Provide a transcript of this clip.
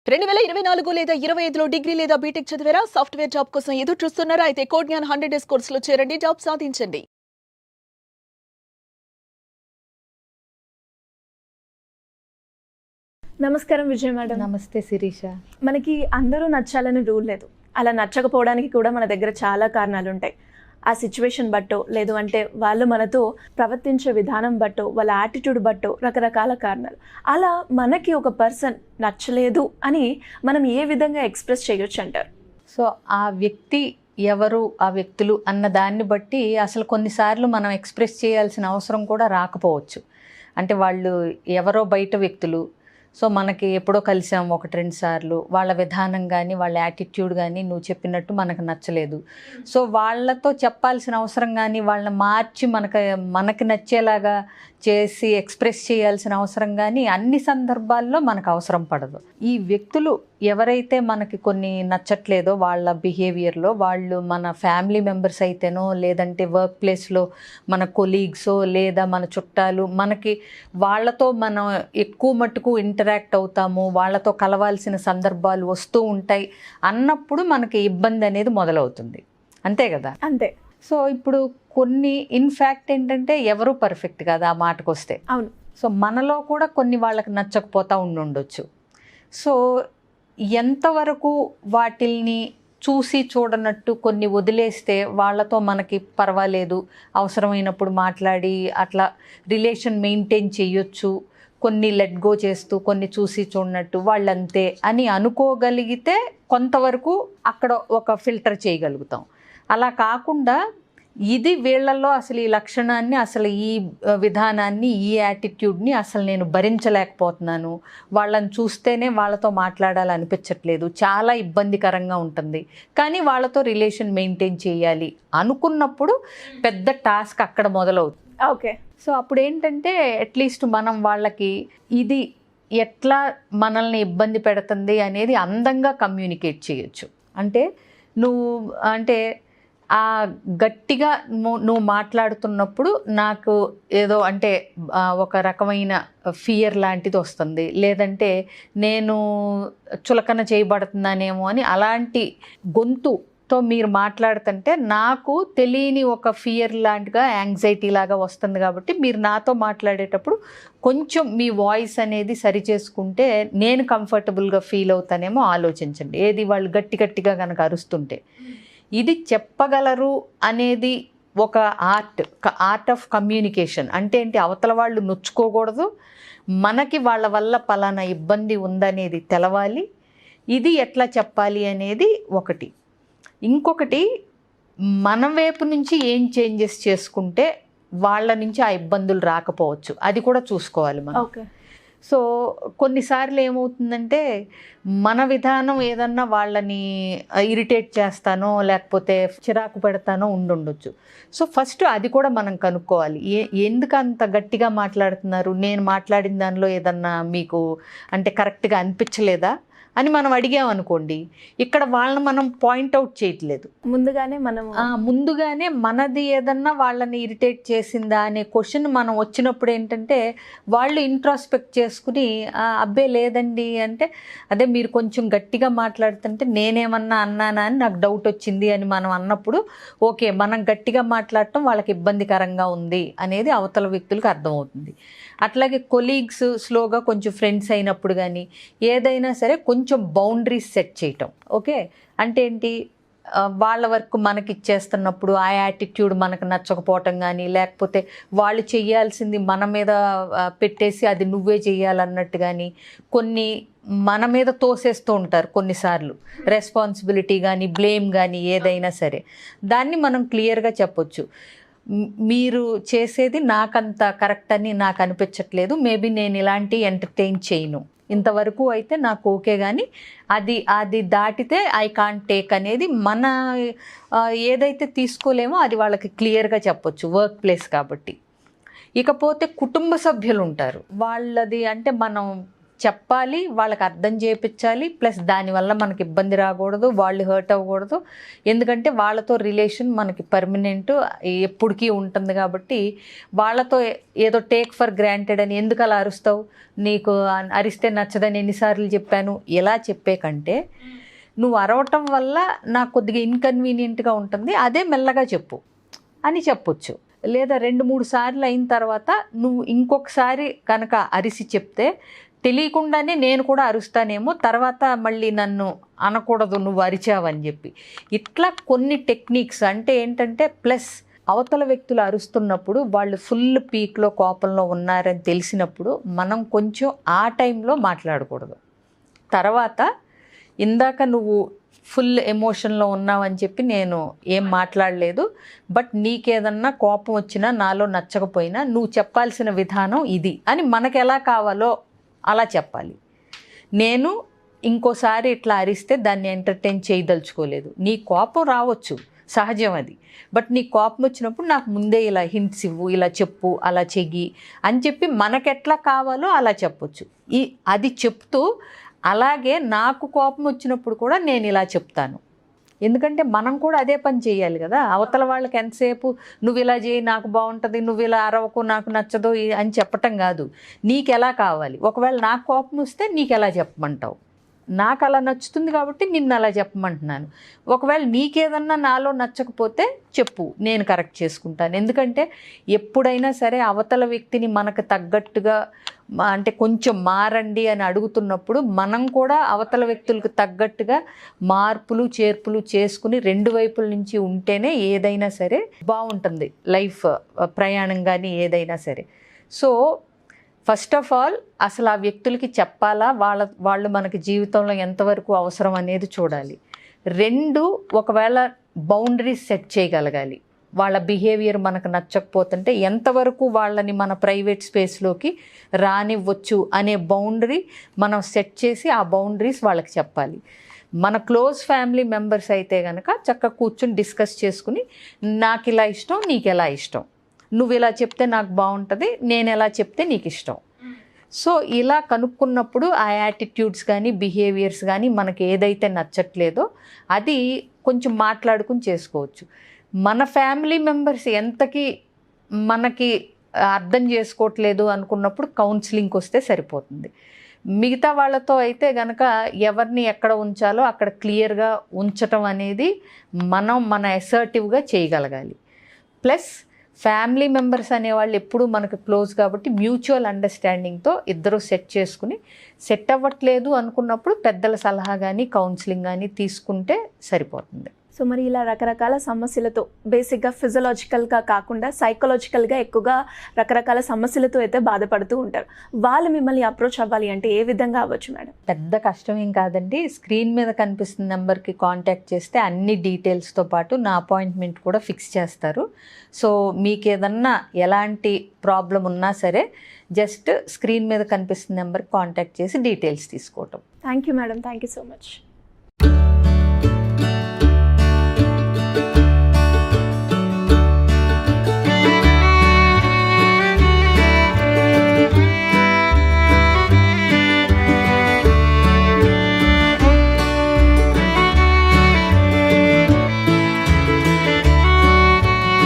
2024 లేదా 25లో డిగ్రీ లేదా బీటెక్ చదివారా? సాఫ్ట్‌వేర్ జాబ్ కోసం ఎదురు చూస్తున్నారా? అయితే కోడ్ జ్ఞాన్ 100 డేస్ కోర్సులో చేరండి, జాబ్ సాధించండి. నమస్కారం విజయ మేడం. నమస్తే శిరీష. మనకి అందరూ నచ్చాలని రూల్ లేదు. అలా నచ్చకపోవడానికి కూడా మన దగ్గర చాలా కారణాలు ఉంటాయి. ఆ సిచ్యువేషన్ బట్టో, లేదు అంటే వాళ్ళు మనతో ప్రవర్తించే విధానం బట్టో, వాళ్ళ యాటిట్యూడ్ బట్టో రకరకాల కారణాలు. అలా మనకి ఒక పర్సన్ నచ్చలేదు అని మనం ఏ విధంగా ఎక్స్ప్రెస్ చేయొచ్చు అంటారు? సో ఆ వ్యక్తి ఎవరు, ఆ వ్యక్తులు అన్న దాన్ని బట్టి అసలు కొన్నిసార్లు మనం ఎక్స్ప్రెస్ చేయాల్సిన అవసరం కూడా రాకపోవచ్చు. అంటే వాళ్ళు ఎవరో బయట వ్యక్తులు, సో మనకి ఎప్పుడో కలిసాం 1-2 సార్లు, వాళ్ళ విధానం కానీ వాళ్ళ యాటిట్యూడ్ కానీ నువ్వు చెప్పినట్టు మనకు నచ్చలేదు. సో వాళ్ళతో చెప్పాల్సిన అవసరం కానీ వాళ్ళని మార్చి మనకి నచ్చేలాగా చేసి ఎక్స్ప్రెస్ చేయాల్సిన అవసరం కానీ అన్ని సందర్భాల్లో మనకు అవసరం పడదు. ఈ వ్యక్తులు ఎవరైతే మనకి కొన్ని నచ్చట్లేదో వాళ్ళ బిహేవియర్లో, వాళ్ళు మన ఫ్యామిలీ మెంబర్స్ అయితేనో, లేదంటే వర్క్ ప్లేస్లో మన కొలీగ్సో, లేదా మన చుట్టాలు, మనకి వాళ్ళతో మనం ఎక్కువ మట్టుకు ఇంటరాక్ట్ అవుతాము, వాళ్ళతో కలవాల్సిన సందర్భాలు వస్తూ ఉంటాయి అన్నప్పుడు మనకి ఇబ్బంది అనేది మొదలవుతుంది. అంతే కదా? అంతే. సో ఇప్పుడు కొన్ని ఇన్ఫ్యాక్ట్ ఏంటంటే ఎవరు పర్ఫెక్ట్ కాదు ఆ మాటకు వస్తే. అవును. సో మనలో కూడా కొన్ని వాళ్ళకి నచ్చకపోతూ ఉండొచ్చు. సో ఎంతవరకు వాటిల్ని చూసి చూడనట్టు కొన్ని వదిలేస్తే వాళ్ళతో మనకి పర్వాలేదు, అవసరమైనప్పుడు మాట్లాడి అట్లా రిలేషన్ మెయింటైన్ చేయొచ్చు, కొన్ని లెట్ గో చేస్తూ కొన్ని చూసి చూడనట్టు వాళ్ళంతే అని అనుకోగలిగితే కొంతవరకు అక్కడ ఒక ఫిల్టర్ చేయగలుగుతాం. అలా కాకుండా ఇది వీళ్ళల్లో అసలు ఈ లక్షణాన్ని, అసలు ఈ విధానాన్ని, ఈ యాటిట్యూడ్ని అసలు నేను భరించలేకపోతున్నాను, వాళ్ళని చూస్తేనే వాళ్ళతో మాట్లాడాలనిపించట్లేదు, చాలా ఇబ్బందికరంగా ఉంటుంది, కానీ వాళ్ళతో రిలేషన్ మెయింటైన్ చేయాలి అనుకున్నప్పుడు పెద్ద టాస్క్ అక్కడ మొదలవుతుంది. ఓకే. సో అప్పుడు ఏంటంటే అట్లీస్ట్ మనం వాళ్ళకి ఇది ఎట్లా మనల్ని ఇబ్బంది పెడుతుంది అనేది అందంగా కమ్యూనికేట్ చేయొచ్చు. అంటే ఆ గట్టిగా నువ్వు మాట్లాడుతున్నప్పుడు నాకు ఏదో అంటే ఒక రకమైన ఫియర్ లాంటిది వస్తుంది, లేదంటే నేను చులకన చేయబడుతున్నానేమో అని అలాంటి గొంతుతో మీరు మాట్లాడుతుంటే నాకు తెలియని ఒక ఫియర్ లాంటిగా, యాంగ్జైటీ లాగా వస్తుంది. కాబట్టి మీరు నాతో మాట్లాడేటప్పుడు కొంచెం మీ వాయిస్ అనేది సరి చేసుకుంటే నేను కంఫర్టబుల్గా ఫీల్ అవుతానేమో ఆలోచించండి. ఏది వాళ్ళు గట్టిగా కనుక అరుస్తుంటే. ఇది చెప్పగలరు అనేది ఒక ఆర్ట్ ఆఫ్ కమ్యూనికేషన్. అంటే ఏంటి, అవతల వాళ్ళు నొచ్చుకోకూడదు, మనకి వాళ్ళ వల్ల పలానా ఇబ్బంది ఉందనేది తెలవాలి, ఇది ఎట్లా చెప్పాలి అనేది ఒకటి. ఇంకొకటి, మన వైపు నుంచి ఏం చేంజెస్ చేసుకుంటే వాళ్ళ నుంచి ఆ ఇబ్బందులు రాకపోవచ్చు, అది కూడా చూసుకోవాలి మనం. ఓకే. సో కొన్నిసార్లు ఏమవుతుందంటే మన విధానం ఏదన్నా వాళ్ళని ఇరిటేట్ చేస్తానో లేకపోతే చిరాకు పెడతానో ఉండొచ్చు. సో ఫస్ట్ అది కూడా మనం కనుక్కోవాలి. ఎందుకు అంత గట్టిగా మాట్లాడుతున్నారు, నేను మాట్లాడిన దానిలో ఏదన్నా మీకు అంటే కరెక్ట్గా అనిపించలేదా అని మనం అడిగామనుకోండి, ఇక్కడ వాళ్ళని మనం పాయింట్అవుట్ చేయట్లేదు, ముందుగానే మనది ఏదన్నా వాళ్ళని ఇరిటేట్ చేసిందా అనే క్వశ్చన్ మనం వచ్చినప్పుడు ఏంటంటే వాళ్ళు ఇంట్రాస్పెక్ట్ చేసుకుని అబ్బే లేదండి అంటే, అదే మీరు కొంచెం గట్టిగా మాట్లాడుతుంటే నేనేమన్నా అన్నానా అని నాకు డౌట్ వచ్చింది అని మనం అన్నప్పుడు ఓకే, మనం గట్టిగా మాట్లాడటం వాళ్ళకి ఇబ్బందికరంగా ఉంది అనేది అవతల వ్యక్తులకు అర్థమవుతుంది. అట్లాగే కొలీగ్స్ స్లోగా కొంచెం ఫ్రెండ్స్ అయినప్పుడు కానీ ఏదైనా సరే కొంచెం బౌండరీస్ సెట్ చేయటం. ఓకే, అంటే ఏంటి, వాళ్ళ వర్క్ మనకి ఇచ్చేస్తున్నప్పుడు ఆ యాటిట్యూడ్ మనకు నచ్చకపోవటం కానీ, లేకపోతే వాళ్ళు చేయాల్సింది మన మీద పెట్టేసి అది నువ్వే చేయాలన్నట్టు కానీ కొన్ని మన మీద తోసేస్తూ ఉంటారు కొన్నిసార్లు. రెస్పాన్సిబిలిటీ కానీ బ్లేమ్ కానీ ఏదైనా సరే దాన్ని మనం క్లియర్గా చెప్పొచ్చు. మీరు చేసేది నాకంత కరెక్ట్ అని నాకు అనిపించట్లేదు, మేబీ నేను ఇలాంటి ఎంటర్టైన్ చేయను, ఇంతవరకు అయితే నాకు ఓకే, కానీ అది దాటితే ఐ కాంట్ టేక్ అనేది మన ఏదైతే తీసుకోలేమో అది వాళ్ళకి క్లియర్గా చెప్పొచ్చు, వర్క్ ప్లేస్ కాబట్టి. ఇకపోతే కుటుంబ సభ్యులు ఉంటారు, వాళ్ళది అంటే మనం చెప్పాలి, వాళ్ళకి అర్థం చేయించాలి, ప్లస్ దానివల్ల మనకి ఇబ్బంది రాకూడదు, వాళ్ళు హర్ట్ అవ్వకూడదు. ఎందుకంటే వాళ్ళతో రిలేషన్ మనకి పర్మనెంట్ ఎప్పటికీ ఉంటుంది కాబట్టి వాళ్ళతో ఏదో టేక్ ఫర్ గ్రాంటెడ్ అని ఎందుకు అలా అరుస్తావు, నీకు అరిస్తే నచ్చదని ఎన్నిసార్లు చెప్పాను, ఇలా చెప్పే కంటే నువ్వు అరవటం వల్ల నాకు కొద్దిగా ఇన్కన్వీనియంట్గా ఉంటుంది, అదే మెల్లగా చెప్పు అని చెప్పొచ్చు. లేదా 2-3 సార్లు అయిన తర్వాత నువ్వు ఇంకొకసారి కనుక అరిసి చెప్తే తెలియకుండానే నేను కూడా అరుస్తానేమో, తర్వాత మళ్ళీ నన్ను అనకూడదు నువ్వు అరిచావని చెప్పి. ఇట్లా కొన్ని టెక్నిక్స్ అంటే ఏంటంటే, ప్లస్ అవతల వ్యక్తులు అరుస్తున్నప్పుడు వాళ్ళు ఫుల్ పీక్లో కోపంలో ఉన్నారని తెలిసినప్పుడు మనం కొంచెం ఆ టైంలో మాట్లాడకూడదు. తర్వాత ఇందాక నువ్వు ఫుల్ ఎమోషన్లో ఉన్నావని చెప్పి నేను ఏం మాట్లాడలేదు, బట్ నీకేదన్నా కోపం వచ్చినా నాలో నచ్చకపోయినా నువ్వు చెప్పాల్సిన విధానం ఇది అని మనకు ఎలా కావాలో అలా చెప్పాలి. నేను ఇంకోసారి ఇట్లా అరిస్తే దాన్ని ఎంటర్టైన్ చేయదలుచుకోలేదు. నీ కోపం రావచ్చు, సహజం అది, బట్ నీ కోపం వచ్చినప్పుడు నాకు ముందే ఇలా హింట్స్ ఇవ్వు, ఇలా చెప్పు, అలా చెయ్యి అని చెప్పి మనకెట్లా కావాలో అలా చెప్పొచ్చు. అది చెప్తూ అలాగే నాకు కోపం వచ్చినప్పుడు కూడా నేను ఇలా చెప్తాను. ఎందుకంటే మనం కూడా అదే పని చేయాలి కదా. అవతల వాళ్ళకి ఎంతసేపు నువ్వు ఇలా చేయి నాకు బాగుంటుంది, నువ్వు ఇలా అరవకు నాకు నచ్చదు అని చెప్పటం కాదు, నీకు ఎలా కావాలి. ఒకవేళ నాకు కోపం వస్తే నీకు ఎలా చెప్పమంటావు, నాకు అలా నచ్చుతుంది కాబట్టి నిన్ను అలా చెప్పమంటున్నాను. ఒకవేళ నీకేదన్నా నాలో నచ్చకపోతే చెప్పు, నేను కరెక్ట్ చేసుకుంటాను. ఎందుకంటే ఎప్పుడైనా సరే అవతల వ్యక్తిని మనకు తగ్గట్టుగా అంటే కొంచెం మారండి అని అడుగుతున్నప్పుడు మనం కూడా అవతల వ్యక్తులకు తగ్గట్టుగా మార్పులు చేర్పులు చేసుకుని 2 వైపుల నుంచి ఉంటేనే ఏదైనా సరే బాగుంటుంది లైఫ్ ప్రయాణం కానీ ఏదైనా సరే. సో ఫస్ట్ ఆఫ్ ఆల్ అసలు ఆ వ్యక్తులకి చెప్పాలా, వాళ్ళు మనకి జీవితంలో ఎంతవరకు అవసరం అనేది చూడాలి. 2 ఒకవేళ బౌండరీస్ సెట్ చేయగలగాలి. వాళ్ళ బిహేవియర్ మనకు నచ్చకపోతుంటే ఎంతవరకు వాళ్ళని మన ప్రైవేట్ స్పేస్లోకి రానివ్వచ్చు అనే బౌండరీ మనం సెట్ చేసి ఆ బౌండరీస్ వాళ్ళకి చెప్పాలి. మన క్లోజ్ ఫ్యామిలీ మెంబర్స్ అయితే కనుక చక్కగా కూర్చొని డిస్కస్ చేసుకుని నాకు ఇలా ఇష్టం, నీకు ఎలా ఇష్టం, నువ్వు ఇలా చెప్తే నాకు బాగుంటుంది, నేను ఎలా చెప్తే నీకు ఇష్టం. సో ఇలా కనుక్కున్నప్పుడు ఆ యాటిట్యూడ్స్ కానీ బిహేవియర్స్ కానీ మనకి ఏదైతే నచ్చట్లేదో అది కొంచెం మాట్లాడుకుని చేసుకోవచ్చు. మన ఫ్యామిలీ మెంబర్స్ ఎంతకి మనకి అర్థం చేసుకోవట్లేదు అనుకున్నప్పుడు కౌన్సిలింగ్కి వస్తే సరిపోతుంది. మిగతా వాళ్ళతో అయితే కనుక ఎవరిని ఎక్కడ ఉంచాలో అక్కడ క్లియర్గా ఉంచటం అనేది మన అసర్టివ్గా చేయగలగాలి. ప్లస్ ఫ్యామిలీ మెంబర్స్ అనేవాళ్ళు ఎప్పుడూ మనకు క్లోజ్ కాబట్టి మ్యూచువల్ అండర్స్టాండింగ్తో ఇద్దరు సెట్ చేసుకుని సెట్ అవ్వట్లేదు అనుకున్నప్పుడు పెద్దల సలహా కానీ కౌన్సిలింగ్ కానీ తీసుకుంటే సరిపోతుంది. సో మరి ఇలా రకరకాల సమస్యలతో బేసిక్గా ఫిజియలాజికల్గా కాకుండా సైకలాజికల్గా ఎక్కువగా రకరకాల సమస్యలతో అయితే బాధపడుతూ ఉంటారు. వాళ్ళు మిమ్మల్ని అప్రోచ్ అవ్వాలి అంటే ఏ విధంగా అవ్వచ్చు మేడం? పెద్ద కష్టం ఏం కాదండి. స్క్రీన్ మీద కనిపిస్తున్న నెంబర్కి కాంటాక్ట్ చేస్తే అన్ని డీటెయిల్స్తో పాటు నా అపాయింట్మెంట్ కూడా ఫిక్స్ చేస్తారు. సో మీకు ఏదన్నా ఎలాంటి ప్రాబ్లం ఉన్నా సరే జస్ట్ స్క్రీన్ మీద కనిపిస్తున్న నెంబర్కి కాంటాక్ట్ చేసి డీటెయిల్స్ తీసుకోవటం. Thank you madam, thank you so much.